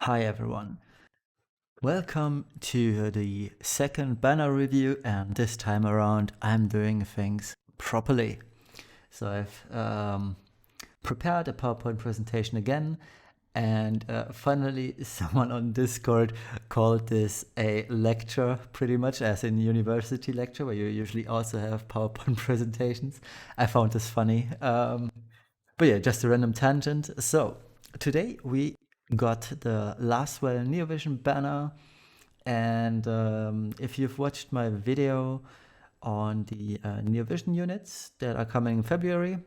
Hi everyone, welcome to the second banner review, and this time around I'm doing things properly. So I've prepared a PowerPoint presentation again, and finally someone on Discord called this a lecture, pretty much as in university lecture where you usually also have PowerPoint presentations. I found this funny. But yeah, just a random tangent. So today we got the Lasswell Neo Vision Banner, and if you've watched my video on the Neo Vision units that are coming in February,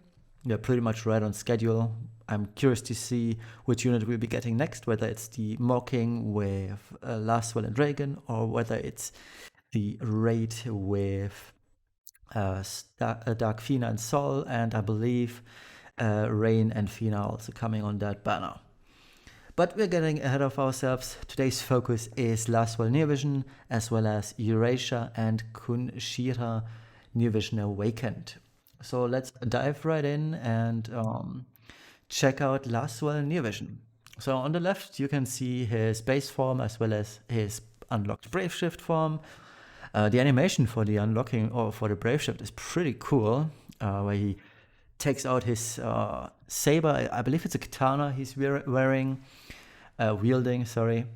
they're pretty much right on schedule. I'm curious to see which unit we'll be getting next, whether it's the Mocking with Lasswell and Dragon, or whether it's the Raid with Dark Fina and Sol, and I believe Rain and Fina are also coming on that banner. But we're getting ahead of ourselves. Today's focus is Lasswell Neo Vision, as well as Yuraisha and Kunshira Neo Vision Awakened. So let's dive right in and check out Lasswell Neo Vision. So on the left, you can see his base form as well as his unlocked Brave Shift form. The animation for the unlocking or for the Brave Shift is pretty cool, where he takes out his saber. I believe it's a katana he's wielding, sorry.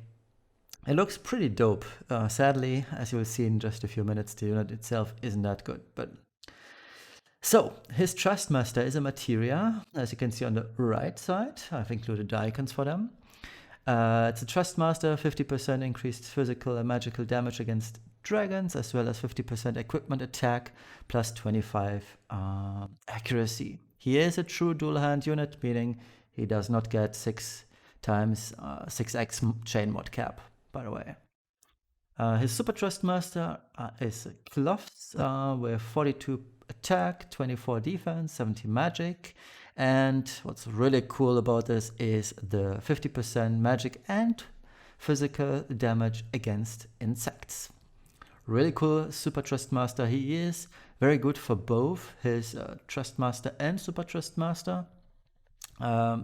It looks pretty dope. Sadly, as you will see in just a few minutes, the unit itself isn't that good. But so his Trustmaster is a materia, as you can see on the right side. I've included the icons for them. It's a Trustmaster, 50% increased physical and magical damage against dragons, as well as 50% equipment attack, plus 25 accuracy. He is a true dual hand unit, meaning he does not get 6 times 6x chain mod cap, by the way. His Super Trustmaster is Cloths with 42 attack, 24 defense, 70 magic. And what's really cool about this is the 50% magic and physical damage against insects. Really cool Super Trustmaster. He is very good for both his Trustmaster and Super Trustmaster.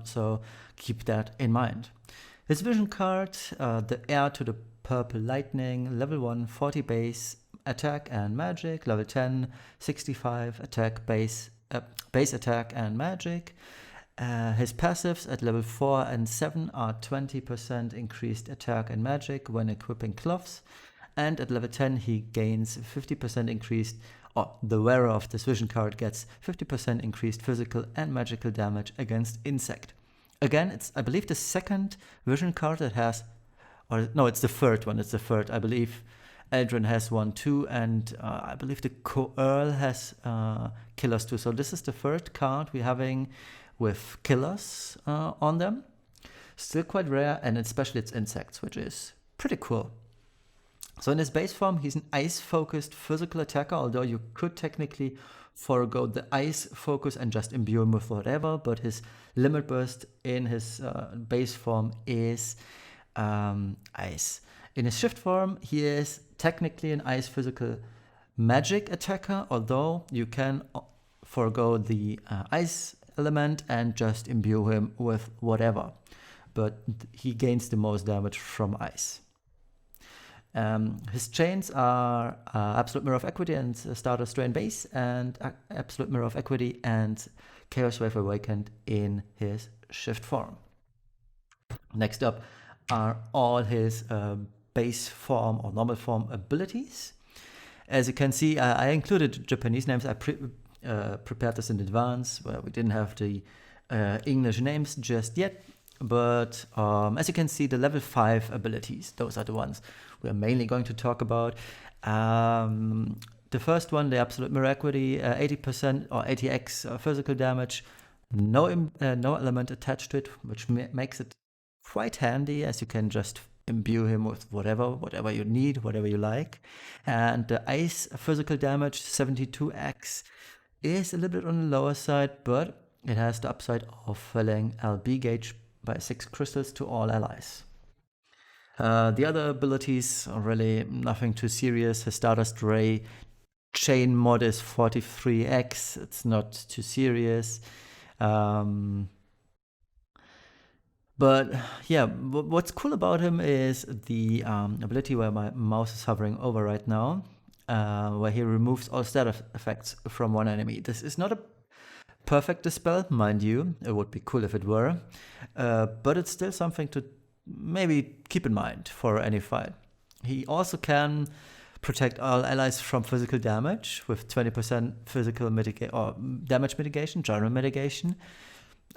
So keep that in mind. His vision card, the heir to the purple lightning, level 1, 40 base attack and magic, level 10, 65 attack base attack and magic. His passives at level 4 and 7 are 20% increased attack and magic when equipping Cloths, and at level 10 he gains 50% increased, or the wearer of this vision card gets 50% increased physical and magical damage against insect. Again, it's, I believe, the second vision card that has, or no, it's the third one, I believe Eldrin has one too, and I believe the Earl has killers too. So this is the third card we're having with killers on them. Still quite rare, and especially it's insects, which is pretty cool. So in his base form, he's an ice-focused physical attacker, although you could technically forego the ice focus and just imbue him with whatever, but his limit burst in his base form is ice. In his shift form, he is technically an ice physical magic attacker, although you can forego the ice element and just imbue him with whatever. But he gains the most damage from ice. His chains are Absolute Mirror of Equity and Starter Strain Base, and Absolute Mirror of Equity and Chaos Wave Awakened in his shift form. Next up are all his base form or normal form abilities. As you can see, I included Japanese names. I prepared this in advance, where we didn't have the English names just yet. But as you can see, the level 5 abilities, those are the ones we're mainly going to talk about. The first one, the Absolute Mirror Equity, 80% or 80x physical damage, no element attached to it, which makes it quite handy, as you can just imbue him with whatever you need, whatever you like. And the ice physical damage, 72x, is a little bit on the lower side, but it has the upside of filling LB gauge by 6 crystals to all allies. The other abilities are really nothing too serious. His Stardust Ray chain mod is 43x. It's not too serious. But yeah, what's cool about him is the ability where my mouse is hovering over right now, where he removes all stat effects from one enemy. This is not a perfect dispel, mind you. It would be cool if it were, but it's still something to maybe keep in mind for any fight. He also can protect all allies from physical damage with 20% physical damage mitigation, general mitigation.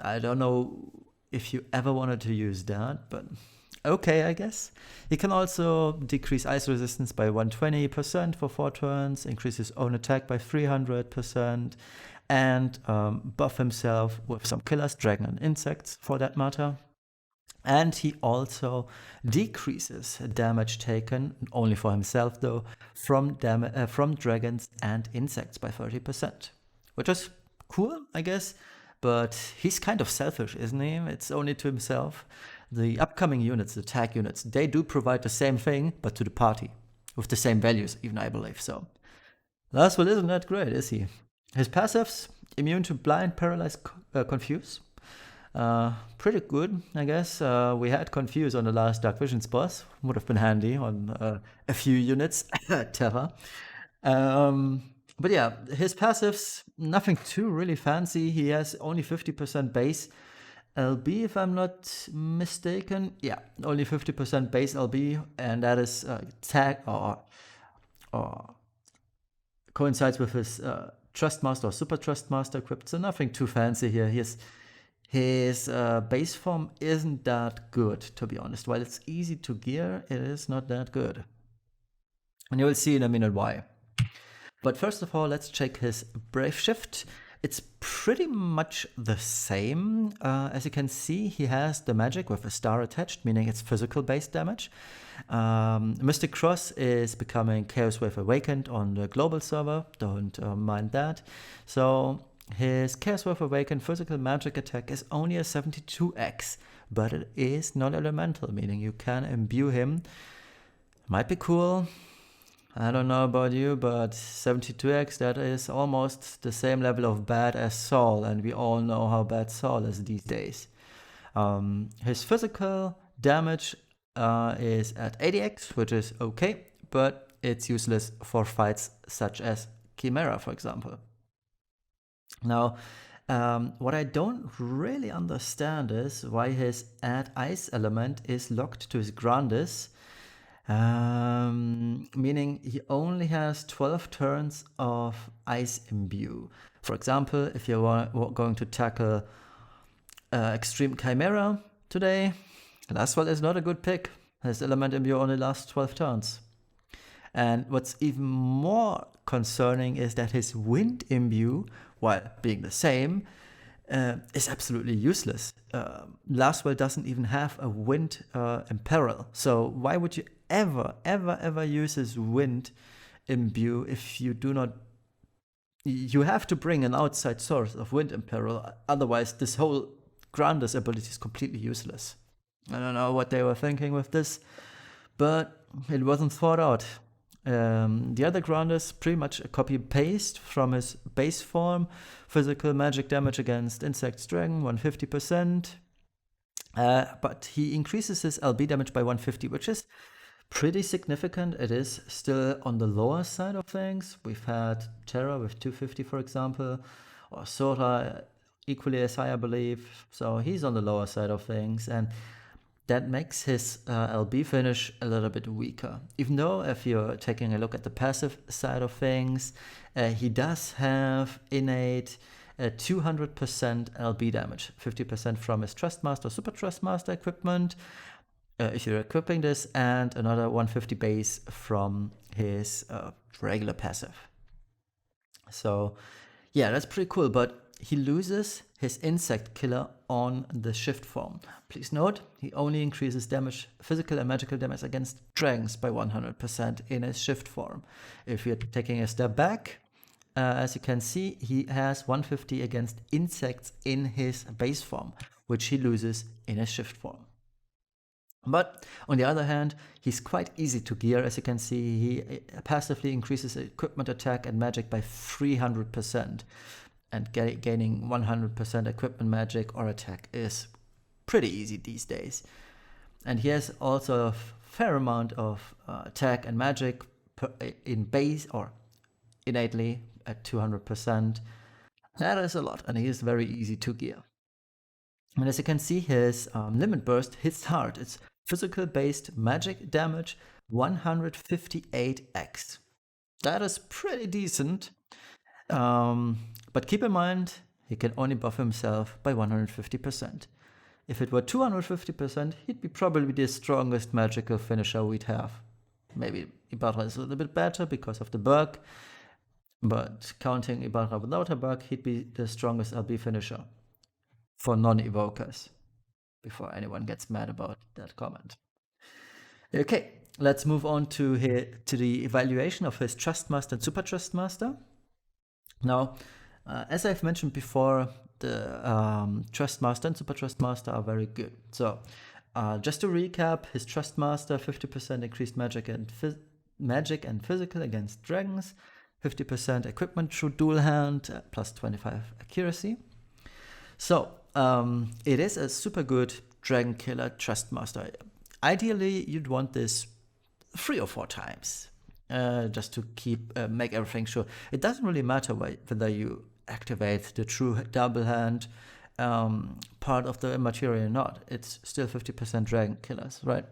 I don't know if you ever wanted to use that, but okay, I guess. He can also decrease ice resistance by 120% for 4 turns, increase his own attack by 300%, and buff himself with some killers, dragon and insects for that matter. And he also decreases damage taken, only for himself though, from dragons and insects by 30%, which is cool, I guess. But he's kind of selfish, isn't he? It's only to himself. The upcoming units, the tag units, they do provide the same thing, but to the party, with the same values, even I believe so. Lasswell isn't that great, is he? His passives, immune to blind, paralyze, confuse. Pretty good, I guess. We had confuse on the last Dark Visions boss. Would have been handy on a few units. Terra. But yeah, his passives, nothing too really fancy. He has only 50% base LB, if I'm not mistaken. Yeah, only 50% base LB, and that is tag or coincides with his Trust Master or Super Trust Master equipped. So nothing too fancy here. His base form isn't that good, to be honest. While it's easy to gear, it is not that good. And you will see in a minute why. But first of all, let's check his Brave Shift. It's pretty much the same. As you can see, he has the magic with a star attached, meaning it's physical based damage. Mystic Cross is becoming Chaos Wave Awakened on the global server. Don't mind that. So his Chaos Wave Awakened physical magic attack is only a 72x, but it is non-elemental, meaning you can imbue him. Might be cool. I don't know about you, but 72x, that is almost the same level of bad as Saul, and we all know how bad Saul is these days. His physical damage is at 80x, which is okay, but it's useless for fights such as Chimera, for example. Now, what I don't really understand is why his add ice element is locked to his Grandis. Meaning he only has 12 turns of ice imbue. For example, if you're going to tackle Extreme Chimera today, Lasswell is not a good pick. His element imbue only lasts 12 turns. And what's even more concerning is that his wind imbue, while being the same, is absolutely useless. Lasswell doesn't even have a wind imperil. So why would you ever use his wind imbue if you do not? You have to bring an outside source of wind imperil, otherwise this whole Grandis ability is completely useless. I don't know what they were thinking with this, but it wasn't thought out. The other Grandis pretty much a copy paste from his base form. Physical magic damage against insects, dragon 150%, but he increases his LB damage by 150, which is pretty significant. It is still on the lower side of things. We've had Terra with 250, for example, or Sora equally as high, I believe. So he's on the lower side of things, and that makes his LB finish a little bit weaker. Even though if you're taking a look at the passive side of things, he does have innate 200% LB damage, 50% from his Trust Master, Super Trust Master equipment, if you're equipping this, and another 150 base from his regular passive. So yeah, that's pretty cool, but he loses his insect killer on the shift form. Please note, he only increases damage, physical and magical damage against dragons by 100% in his shift form. If you're taking a step back, as you can see, he has 150 against insects in his base form, which he loses in his shift form. But on the other hand, he's quite easy to gear. As you can see, he passively increases equipment attack and magic by 300%. And gaining 100% equipment magic or attack is pretty easy these days. And he has also a fair amount of attack and magic in base or innately at 200%. That is a lot, and he is very easy to gear. And as you can see, his limit burst hits hard. It's physical based magic damage 158x. That is pretty decent. But keep in mind, he can only buff himself by 150%. If it were 250%, he'd be probably the strongest magical finisher we'd have. Maybe Ibarra is a little bit better because of the bug, but counting Ibarra without a bug, he'd be the strongest LB finisher for non-evokers, before anyone gets mad about that comment. Okay, let's move on to the evaluation of his Trustmaster and Super Trustmaster. Now, as I've mentioned before, the Trustmaster and Super Trustmaster are very good. So, just to recap, his Trustmaster 50% increased magic and physical against dragons, 50% equipment through dual hand, plus 25 accuracy. So, it is a super good dragon killer Trustmaster. Ideally, you'd want this 3 or 4 times, just to make everything sure. It doesn't really matter whether you activate the true double hand part of the material or not. It's still 50% dragon killers, right?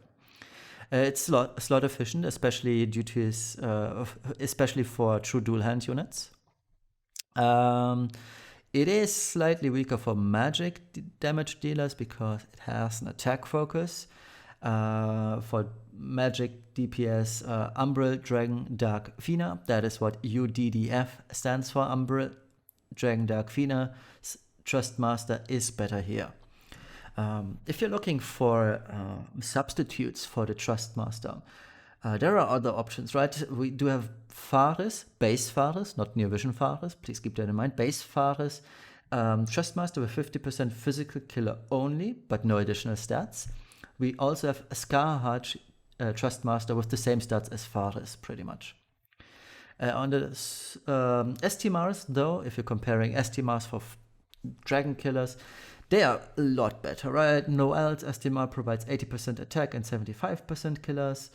It's slot efficient, especially due to his, especially for true dual hand units. It is slightly weaker for magic damage dealers because it has an attack focus. For Magic DPS, Umbral Dragon Dark Fina, that is what UDDF stands for. Umbral Dragon Dark Fina Trustmaster is better here. If you're looking for substitutes for the Trustmaster, there are other options, right? We do have Fares, base Fares, not Neo Vision Fares, please keep that in mind. Base Fares, Trustmaster with 50% physical killer only, but no additional stats. We also have a Scarheart Trustmaster with the same stats as Fares, pretty much. On the STMRs, though, if you're comparing STMRs for dragon killers, they are a lot better, right? Noel's STMR provides 80% attack and 75% killers.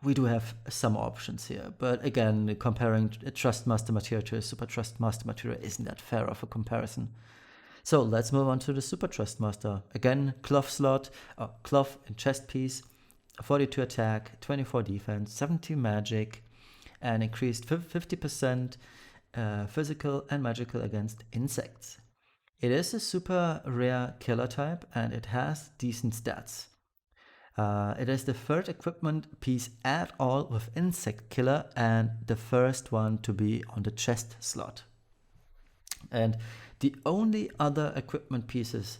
We do have some options here, but again, comparing a Trustmaster material to a Super Trustmaster material isn't that fair of a comparison. So let's move on to the Super Trustmaster. Again, cloth slot, cloth and chest piece, 42 attack, 24 defense, 70 magic, and increased 50% physical and magical against insects. It is a super rare killer type and it has decent stats. It is the third equipment piece at all with insect killer and the first one to be on the chest slot. And the only other equipment pieces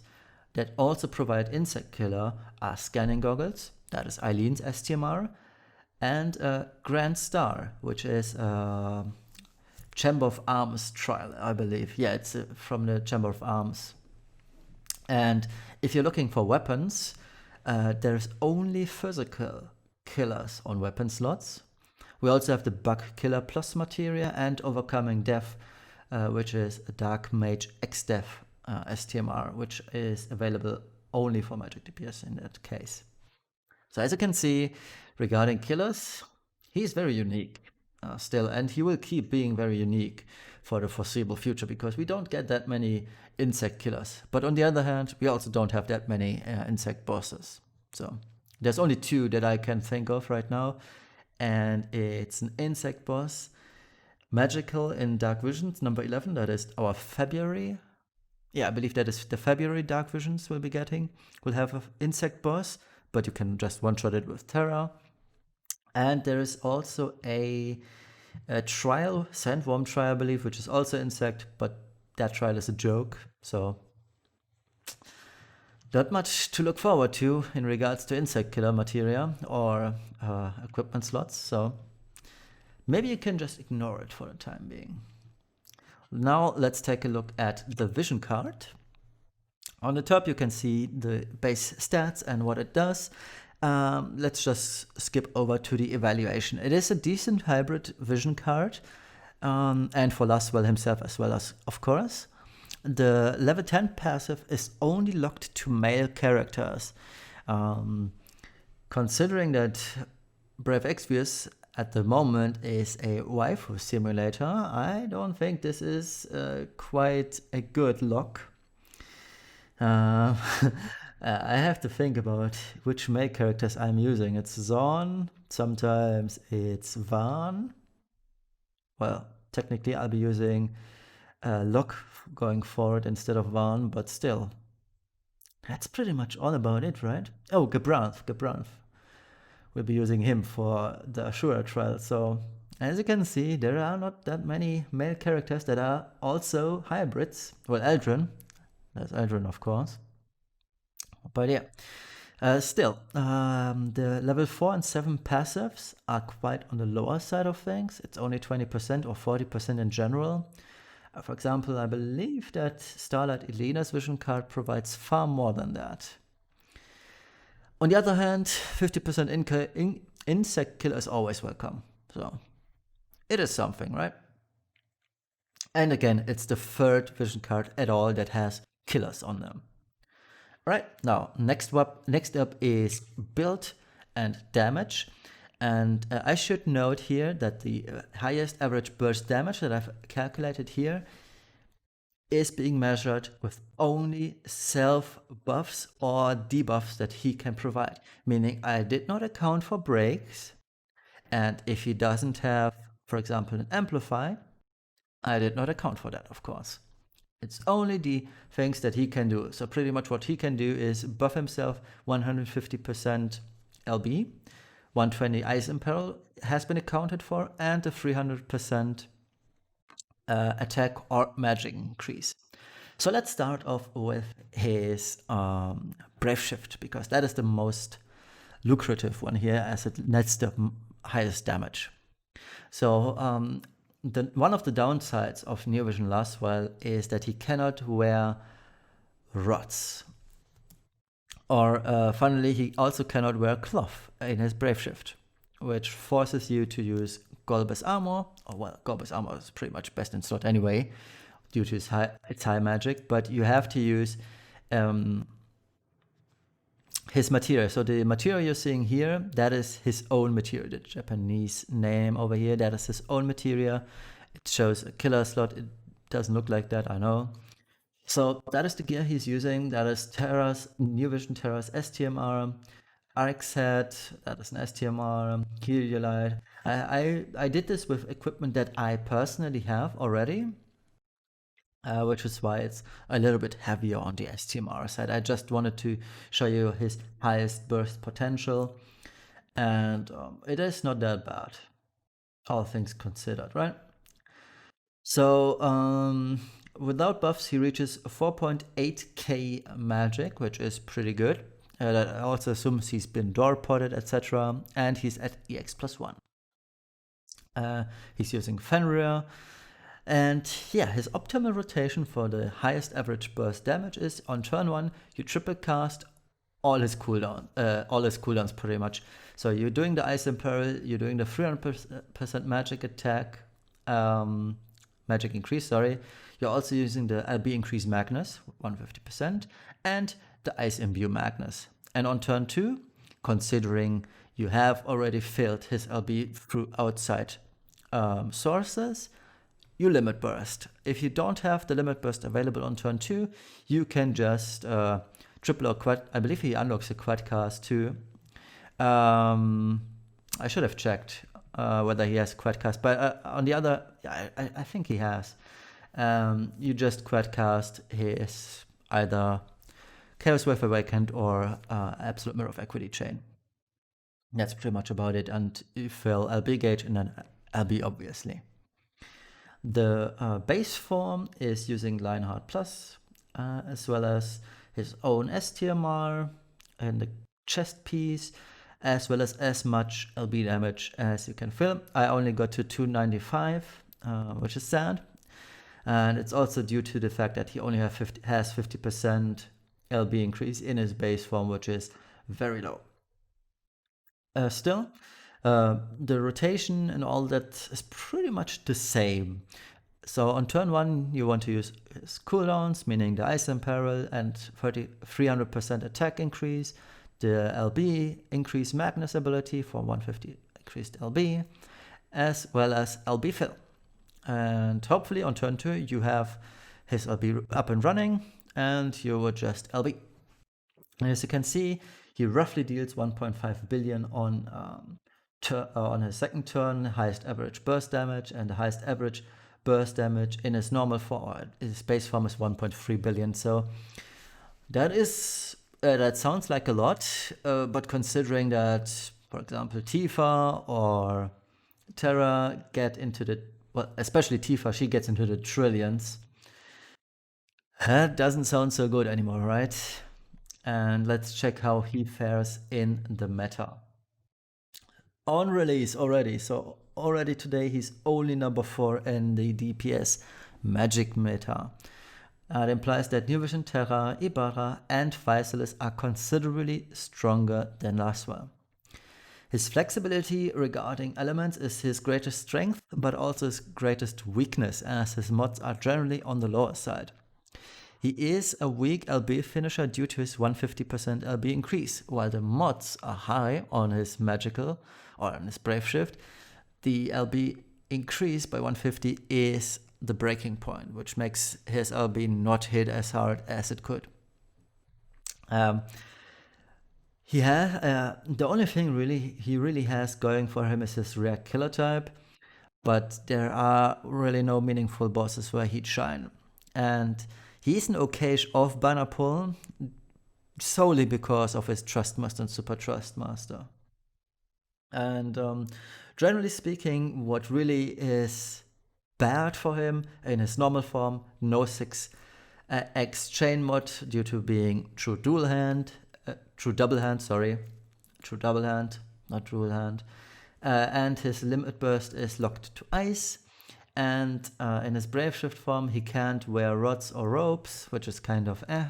that also provide insect killer are scanning goggles, that is Eileen's STMR, and Grand Star, which is Chamber of Arms trial, I believe. Yeah, it's from the Chamber of Arms. And if you're looking for weapons, there's only physical killers on weapon slots. We also have the Bug Killer Plus Materia and Overcoming Death, which is a Dark Mage X-Death STMR, which is available only for Magic DPS in that case. So as you can see, regarding killers, he's very unique still, and he will keep being very unique for the foreseeable future because we don't get that many insect killers. But on the other hand, we also don't have that many insect bosses. So there's only 2 that I can think of right now, and it's an insect boss, Magical in Dark Visions, number 11, that is our February. Yeah, I believe that is the February Dark Visions we'll be getting. We'll have an insect boss, but you can just one-shot it with Terra. And there is also a trial, Sandworm trial, I believe, which is also insect, but that trial is a joke, so not much to look forward to in regards to insect killer materia or equipment slots, so maybe you can just ignore it for the time being. Now let's take a look at the vision card. On the top you can see the base stats and what it does. Let's just skip over to the evaluation. It is a decent hybrid vision card, and for Lasswell himself as well, as of course. the level 10 passive is only locked to male characters. Considering that Brave Exvius at the moment is a waifu simulator, I don't think this is quite a good lock. I have to think about which male characters I'm using. It's Zorn, sometimes it's Van. Well, technically I'll be using Locke going forward instead of Van, but still. That's pretty much all about it, right? Oh, Gebranth. We'll be using him for the Ashura trial. So, as you can see, there are not that many male characters that are also hybrids. Well, Eldrin. There's Eldrin, of course. But yeah. Still, the level 4 and 7 passives are quite on the lower side of things. It's only 20% or 40% in general. For example, I believe that Starlight Elena's vision card provides far more than that. On the other hand, 50% insect kill is always welcome. So, it is something, right? And again, it's the third vision card at all that has killers on them. Right, now, next up is build and damage. And I should note here that the highest average burst damage that I've calculated here is being measured with only self buffs or debuffs that he can provide. Meaning I did not account for breaks. And if he doesn't have, for example, an amplify, I did not account for that, of course. It's only the things that he can do. So pretty much what he can do is buff himself 150% LB, 120 Ice Imperil has been accounted for, and a 300% attack or magic increase. So let's start off with his Brave Shift, because that is the most lucrative one here, as it nets the highest damage. So one of the downsides of Neo Vision Lasswell is that he cannot wear rods. Or finally, he also cannot wear cloth in his Brave Shift, which forces you to use Golbez armor. Oh, well, Golbez armor is pretty much best in slot anyway, due to its high magic, but you have to use his material. So the material you're seeing here, that is his own material. The Japanese name over here, that is his own material. It shows a killer slot. It doesn't look like that, I know. So that is the gear he's using. That is Terra's, Neo Vision Terra's STMR, RX head, that is an STMR, Heliolite. I did this with equipment that I personally have already, which is why it's a little bit heavier on the STMR side. I just wanted to show you his highest burst potential, and it is not that bad, all things considered, right? So without buffs, he reaches 4.8k magic, which is pretty good. That also assumes he's been door potted, etc. And he's at EX +1. He's using Fenrir. And yeah, his optimal rotation for the highest average burst damage is on turn 1, you triple cast all his cooldowns pretty much. So you're doing the Ice Imperil, you're doing the 300% magic attack, magic increase, sorry. You're also using the LB increase Magnus, 150%, and the Ice Imbue Magnus. And on turn 2, considering you have already filled his LB through outside sources, you limit burst. If you don't have the limit burst available on turn 2, you can just triple or quad. I believe he unlocks a quad cast too. I should have checked whether he has quad cast, but on the other, I think he has. You just quad cast his either Chaos Wave Awakened or Absolute Mirror of Equity Chain. That's pretty much about it, and you fill LB gauge and then LB obviously. The base form is using Lionheart Plus, as well as his own STMR and the chest piece, as well as much LB damage as you can fill. I only got to 295, which is sad. And it's also due to the fact that he only has 50% LB increase in his base form, which is very low. Still, the rotation and all that is pretty much the same. So on turn 1, you want to use his cooldowns, meaning the Ice Imperil and 300% attack increase, the LB increase Magnus ability for 150 increased LB, as well as LB fill. And hopefully on turn 2, you have his LB up and running, and you would just LB. And as you can see, he roughly deals 1.5 billion on his second turn, highest average burst damage, and the highest average burst damage in his normal form, his base form is 1.3 billion. So that is that sounds like a lot, but considering that, for example, Tifa or Terra get into the, well, especially Tifa, she gets into the trillions. That doesn't sound so good anymore, right? And let's check how he fares in the meta. On release already, so already today he's only number 4 in the DPS Magic meta. That implies that Neo Vision, Terra, Ibarra and Physalis are considerably stronger than Lasswell. His flexibility regarding elements is his greatest strength, but also his greatest weakness, as his mods are generally on the lower side. He is a weak LB finisher due to his 150% LB increase, while the mods are high on his magical or on his brave shift. The LB increase by 150 is the breaking point, which makes his LB not hit as hard as it could. He has the only thing he really has going for him is his rare killer type, but there are really no meaningful bosses where he'd shine. And he's an okayish off-banner pull solely because of his Trustmaster and Super Trustmaster. And generally speaking, what really is bad for him in his normal form, no 6x chain mod due to being true double hand, not dual hand. And his limit burst is locked to ice. And in his brave shift form, he can't wear rods or ropes, which is kind of eh.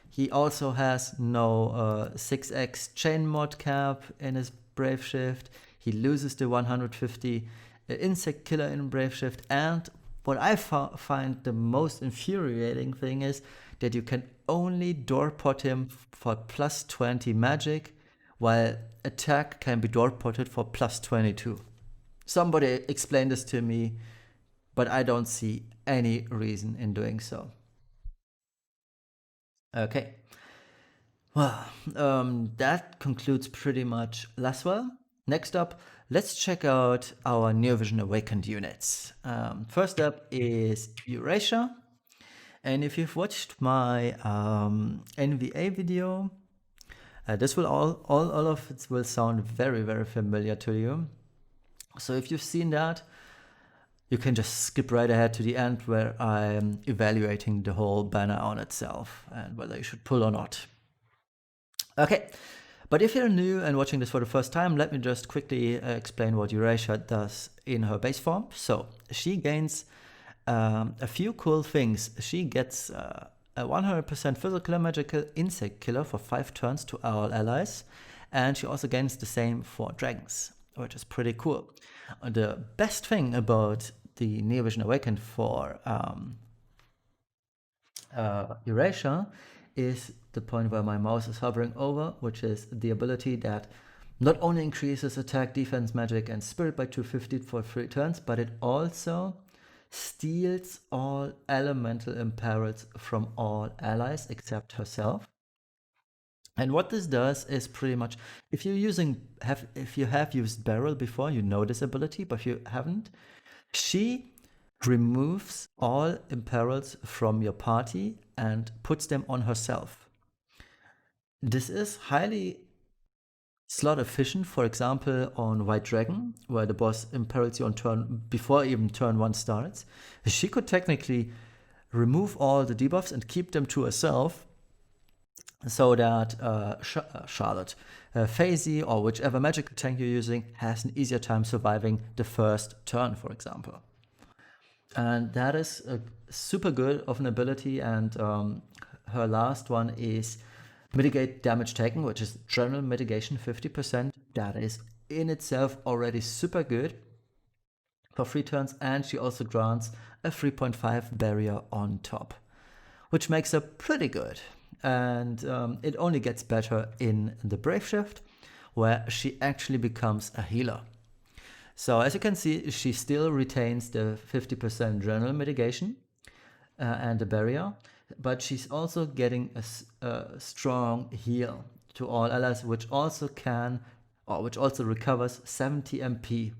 He also has no 6x chain mod cap in his brave shift. He loses the 150 insect killer in brave shift. And what I find the most infuriating thing is that you can only door pot him for plus 20 magic, while attack can be door potted for plus 22. Somebody explain this to me, but I don't see any reason in doing so. Okay. Well, that concludes pretty much Lasswell. Next up, let's check out our Neo Vision Awakened units. First up is Yuraisha. And if you've watched my NVA video, this will all of it will sound very, very familiar to you. So if you've seen that, you can just skip right ahead to the end where I'm evaluating the whole banner on itself and whether you should pull or not. Okay, but if you're new and watching this for the first time, let me just quickly explain what Yuraisha does in her base form. So she gains a few cool things. She gets a 100% physical and magical insect killer for 5 turns to all allies, and she also gains the same for dragons, which is pretty cool. The best thing about the Neo Vision Awakened for Yuraisha is the point where my mouse is hovering over, which is the ability that not only increases attack, defense, magic, and spirit by 250 for 3 turns, but it also steals all elemental imperils from all allies except herself. And what this does is pretty much, if you have used Beryl before, you know this ability, but if you haven't, she removes all imperils from your party and puts them on herself. This is highly slot efficient, for example, on White Dragon, where the boss imperils you on before even turn 1 starts. She could technically remove all the debuffs and keep them to herself, so that Charlotte, Phasey, or whichever magical tank you're using has an easier time surviving the first turn, for example. And that is super good of an ability. And her last one is mitigate damage taken, which is general mitigation 50%. That is in itself already super good. for 3 turns, and she also grants a 3.5 barrier on top, which makes her pretty good. And it only gets better in the Brave Shift, where she actually becomes a healer. So as you can see, she still retains the 50% general mitigation and the barrier, but she's also getting a strong heal to all allies, which also recovers 70 MP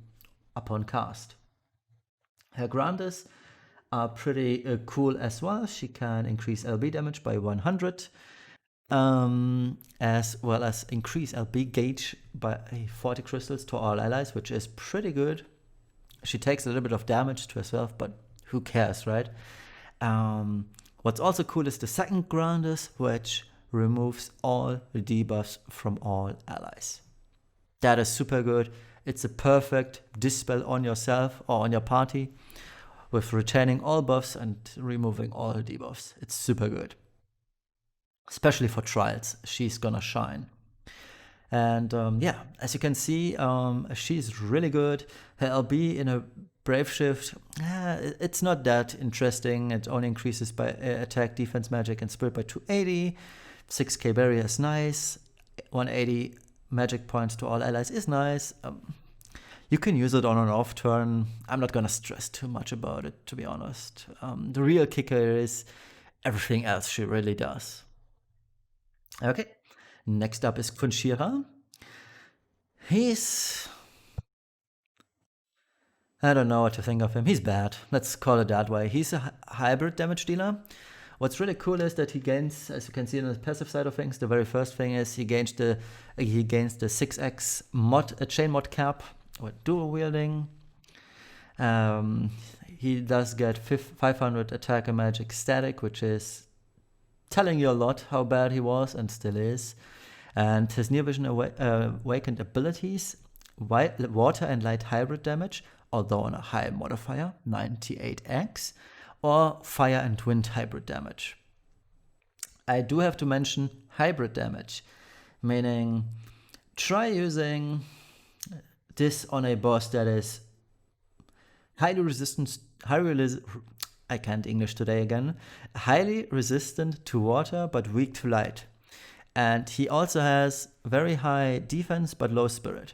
upon cast. Her Grandis are pretty cool as well. She can increase LB damage by 100, as well as increase LB gauge by 40 crystals to all allies, which is pretty good. She takes a little bit of damage to herself, but who cares, right? What's also cool is the second Grandis, which removes all the debuffs from all allies. That is super good. It's a perfect dispel on yourself or on your party, with retaining all buffs and removing all the debuffs. It's super good. Especially for trials, she's gonna shine. And yeah, as you can see, she's really good. Her LB in a Brave Shift, it's not that interesting. It only increases by attack, defense, magic, and spirit by 280. 6k barrier is nice. 180 magic points to all allies is nice. You can use it on an off turn. I'm not gonna stress too much about it, to be honest. The real kicker is everything else she really does. Okay, next up is Kunshira. I don't know what to think of him. He's bad. Let's call it that way. He's a hybrid damage dealer. What's really cool is that he gains, as you can see on the passive side of things, the very first thing is he gains the 6x mod, chain mod cap with dual wielding. He does get 500 attack and magic static, which is telling you a lot how bad he was and still is. And his Neo Vision awakened abilities, water and light hybrid damage, although on a high modifier, 98x, or fire and wind hybrid damage. I do have to mention hybrid damage, meaning try using this on a boss that is highly resistant to water but weak to light. And he also has very high defense but low spirit.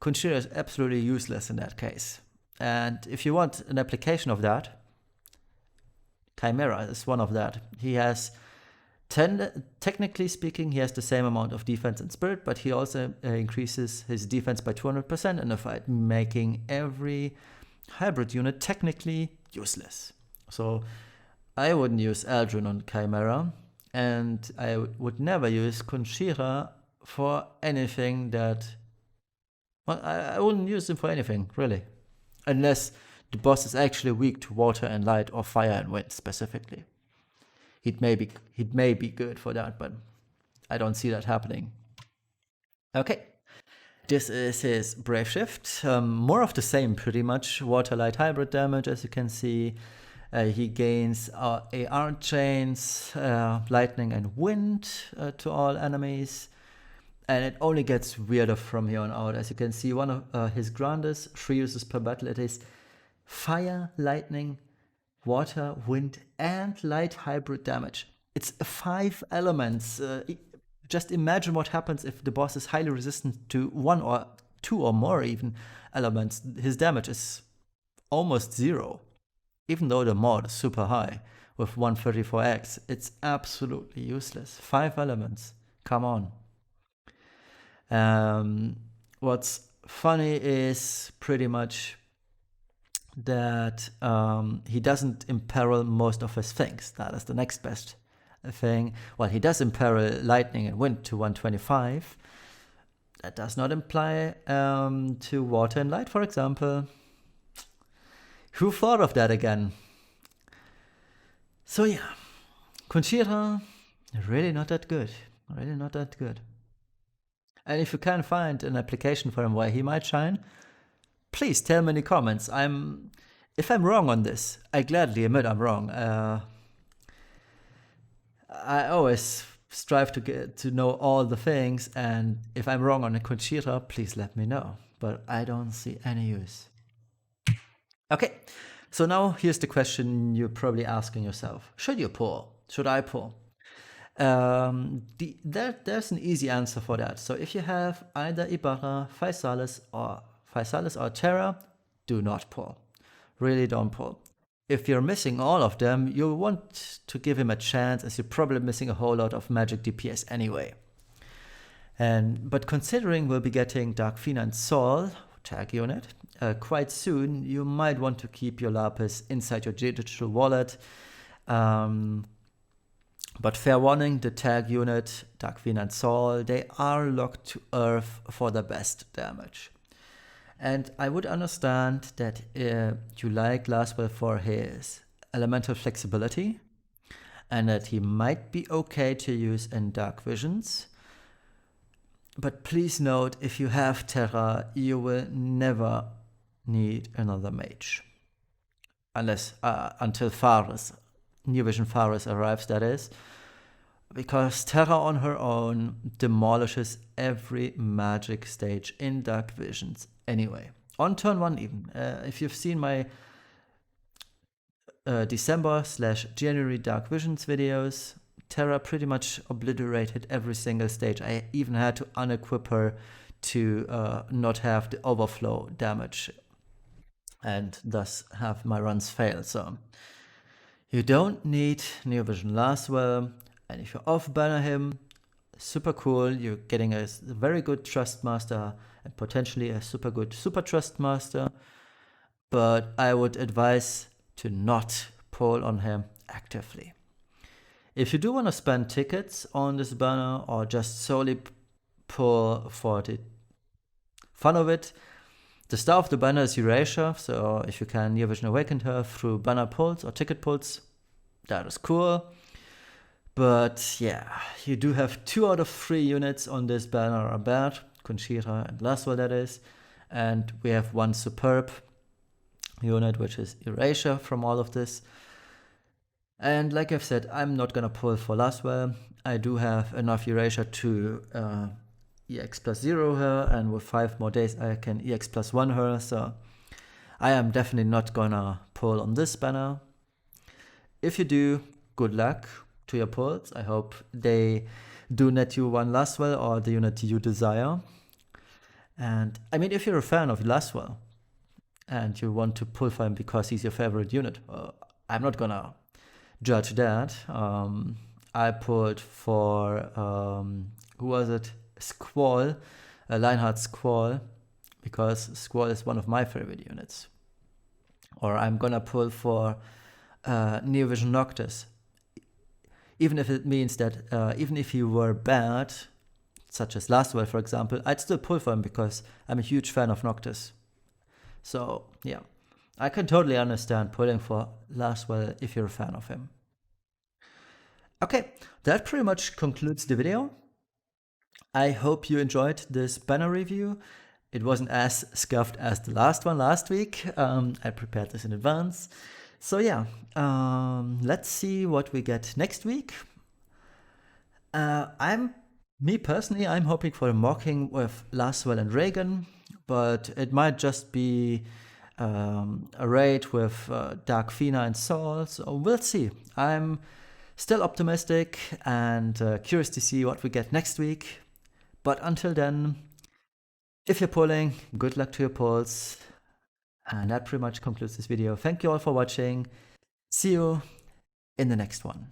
Kunshira is absolutely useless in that case. And if you want an application of that, Chimera is one of that. He has, technically speaking, he has the same amount of defense and spirit, but he also increases his defense by 200% in a fight, making every hybrid unit technically useless. So I wouldn't use Aldrin on Chimera, and I would never use Kunshira for anything that... Well, I wouldn't use him for anything, really. Unless the boss is actually weak to water and light or fire and wind specifically. It may be good for that, but I don't see that happening. Okay, this is his Brave Shift. More of the same, pretty much. Water light hybrid damage, as you can see. He gains AR chains, lightning and wind to all enemies. And it only gets weirder from here on out. As you can see, one of his Grandis, 3 uses per battle. It is fire, lightning, water, wind, and light hybrid damage. It's 5 elements. Just imagine what happens if the boss is highly resistant to 1 or 2 or more even elements. His damage is almost 0. Even though the mod is super high with 134x, it's absolutely useless. 5 elements. Come on. What's funny is pretty much that he doesn't imperil most of his things. That is the next best thing. Well, he does imperil lightning and wind to 125. That does not apply to water and light, for example. Who thought of that again? So yeah, Kunshira, really not that good. Really not that good. And if you can find an application for him where he might shine, please tell me in the comments. If I'm wrong on this, I gladly admit I'm wrong. I always strive to get to know all the things, and if I'm wrong on a Kunshira, please let me know. But I don't see any use. Okay, so now here's the question you're probably asking yourself. Should you pull? Should I pull? There's an easy answer for that. So if you have either Ibarra, Physalis or Terra, do not pull. Really don't pull. If you're missing all of them, you want to give him a chance, as you're probably missing a whole lot of Magic DPS anyway. But considering we'll be getting Dark Fina and Sol tag unit quite soon, you might want to keep your Lapis inside your digital wallet. But fair warning, the tag unit, Dark Fina and Sol, they are locked to Earth for the best damage. And I would understand that you like Lasswell for his elemental flexibility, and that he might be okay to use in Dark Visions. But please note, if you have Terra, you will never need another mage. Until Faris, Neo Vision Faris arrives, that is. Because Terra on her own demolishes every magic stage in Dark Visions anyway. On turn 1 even. If you've seen my December/January Dark Visions videos, Terra pretty much obliterated every single stage. I even had to unequip her to not have the overflow damage and thus have my runs fail. So you don't need Neo Vision Lasswell, and if you off-banner him, super cool. You're getting a very good Trust Master and potentially a super good Super Trust Master, but I would advise to not pull on him actively. If you do want to spend tickets on this banner or just solely pull for the fun of it, the star of the banner is Yuraisha, so if you can Neo Vision Awaken her through banner pulls or ticket pulls, that is cool. But yeah, you do have 2 out of 3 units on this banner are bad, Kunshira and Lasswell that is, and we have 1 superb unit, which is Yuraisha from all of this. And like I've said, I'm not gonna pull for Lasswell. I do have enough Yuraisha to EX +0 her, and with 5 more days I can EX +1 her, so I am definitely not gonna pull on this banner. If you do, good luck to your pulls. I hope they do net you 1 Lasswell or the unit you desire. And I mean, if you're a fan of Lasswell and you want to pull for him because he's your favorite unit, I'm not gonna judge that. I pulled for who was it? Squall, Lionheart Squall, because Squall is one of my favorite units. Or I'm gonna pull for Neo Vision Noctis, even if it means that even if he were bad, such as Lasswell for example, I'd still pull for him because I'm a huge fan of Noctis. So yeah, I can totally understand pulling for Lasswell if you're a fan of him. Okay, that pretty much concludes the video. I hope you enjoyed this banner review. It wasn't as scuffed as the last one last week. I prepared this in advance. So yeah, let's see what we get next week. Me personally, I'm hoping for a mocking with Lasswell and Reagan, but it might just be a raid with Dark Fina and Sol, so we'll see. I'm still optimistic and curious to see what we get next week. But until then, if you're pulling, good luck to your pulls. And that pretty much concludes this video. Thank you all for watching. See you in the next one.